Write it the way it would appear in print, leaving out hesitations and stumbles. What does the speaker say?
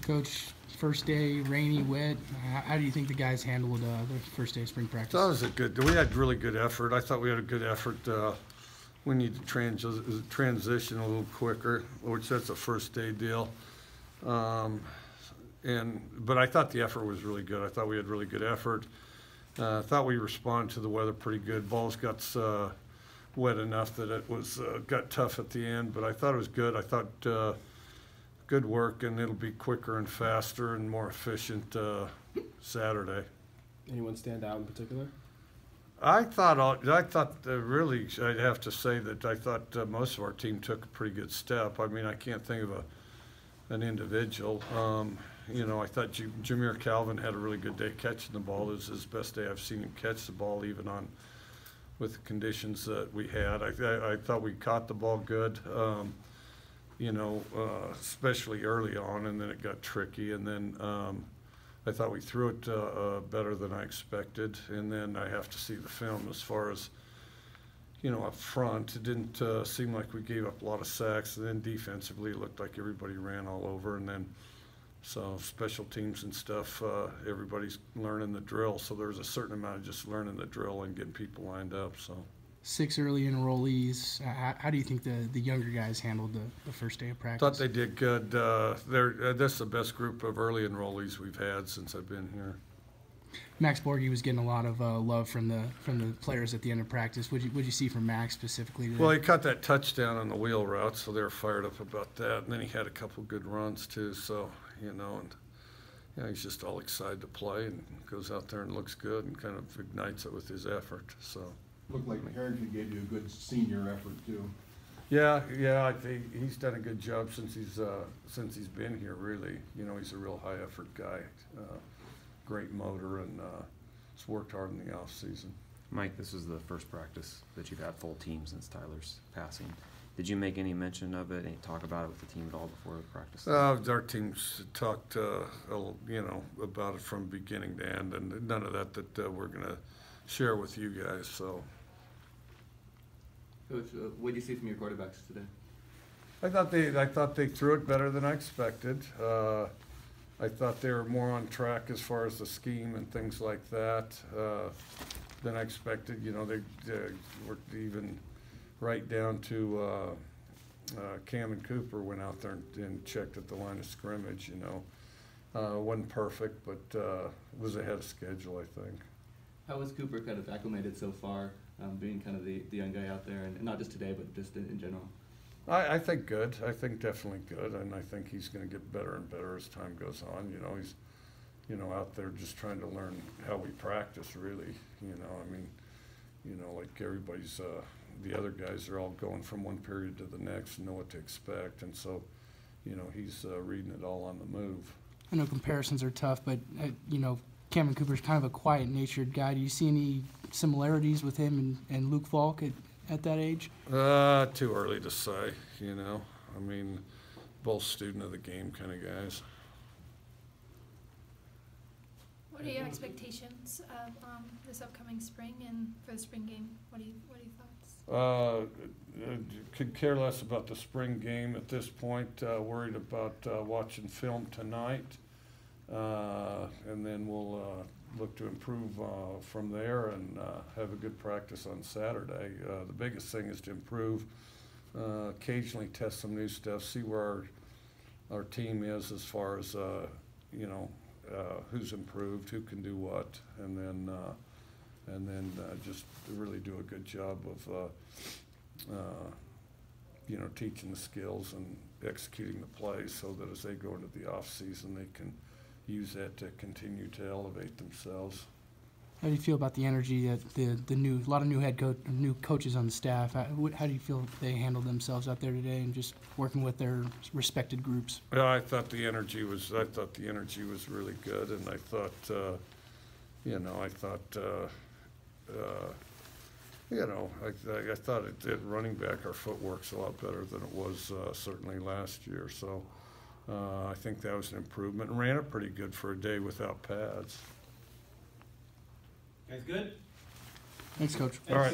Coach, first day, rainy, wet. How do you think the guys handled the first day of spring practice? That was we had really good effort. I thought we had a good effort. We need to transition a little quicker, which that's a first day deal. But I thought the effort was really good. I thought we had really good effort. I thought we responded to the weather pretty good. Balls got wet enough that it was got tough at the end, but I thought it was good. I thought good work, and it'll be quicker and faster and more efficient Saturday. Anyone stand out in particular? I thought really, I'd have to say that I thought most of our team took a pretty good step. I mean, I can't think of an individual. I thought Jameer Calvin had a really good day catching the ball. It was his best day I've seen him catch the ball, even with the conditions that we had. I thought we caught the ball good, especially early on, and then it got tricky. And then I thought we threw it better than I expected. And then I have to see the film as far as, up front. It didn't seem like we gave up a lot of sacks. And then defensively, it looked like everybody ran all over. And then so special teams and stuff, everybody's learning the drill. So there's a certain amount of just learning the drill and getting people lined up. So 6 early enrollees. How do you think the younger guys handled the first day of practice? Thought they did good. This is the best group of early enrollees we've had since I've been here. Max Borghi was getting a lot of love from the players at the end of practice. What'd you see from Max specifically today? Well, he caught that touchdown on the wheel route, so they were fired up about that. And then he had a couple good runs too. So he's just all excited to play and goes out there and looks good and kind of ignites it with his effort. So looked like Harrington gave you a good senior effort too. Yeah, I think he's done a good job since he's been here. Really, he's a real high effort guy. Great motor, and has worked hard in the off season. Mike, this was the first practice that you've had full team since Tyler's passing. Did you make any mention of it, any talk about it with the team at all before the practice? Our teams talked, about it from beginning to end, and none of that we're going to share with you guys. So, Coach, what did you see from your quarterbacks today? I thought they threw it better than I expected. I thought they were more on track as far as the scheme and things like that than I expected. They were even right down to Cam and Cooper went out there and checked at the line of scrimmage. Wasn't perfect, but was ahead of schedule, I think. How was Cooper kind of acclimated so far, being kind of the young guy out there, and not just today, but just in general? I think good. I think definitely good, and I think he's going to get better and better as time goes on. He's, out there just trying to learn how we practice, really. Like everybody's, the other guys are all going from one period to the next and know what to expect, and so, he's reading it all on the move. I know comparisons are tough, but, Cameron Cooper's kind of a quiet-natured guy. Do you see any similarities with him and Luke Falk at that age? Too early to say, both student of the game kind of guys. What are your expectations of this upcoming spring and for the spring game? What are your thoughts? Could care less about the spring game at this point. Worried about watching film tonight, and then we'll look to improve from there and have a good practice on Saturday. The biggest thing is to improve, occasionally test some new stuff, see where our team is as far as who's improved, who can do what, and then just really do a good job of teaching the skills and executing the plays so that as they go into the off season they can use that to continue to elevate themselves. How do you feel about the energy that a lot of new coaches on the staff? How do you feel they handled themselves out there today and just working with their respected groups? Yeah, I thought the energy was really good, and I thought I thought at running back our footwork's a lot better than it was certainly last year. So I think that was an improvement. And ran it pretty good for a day without pads. Guys good? Thanks, Coach. All right.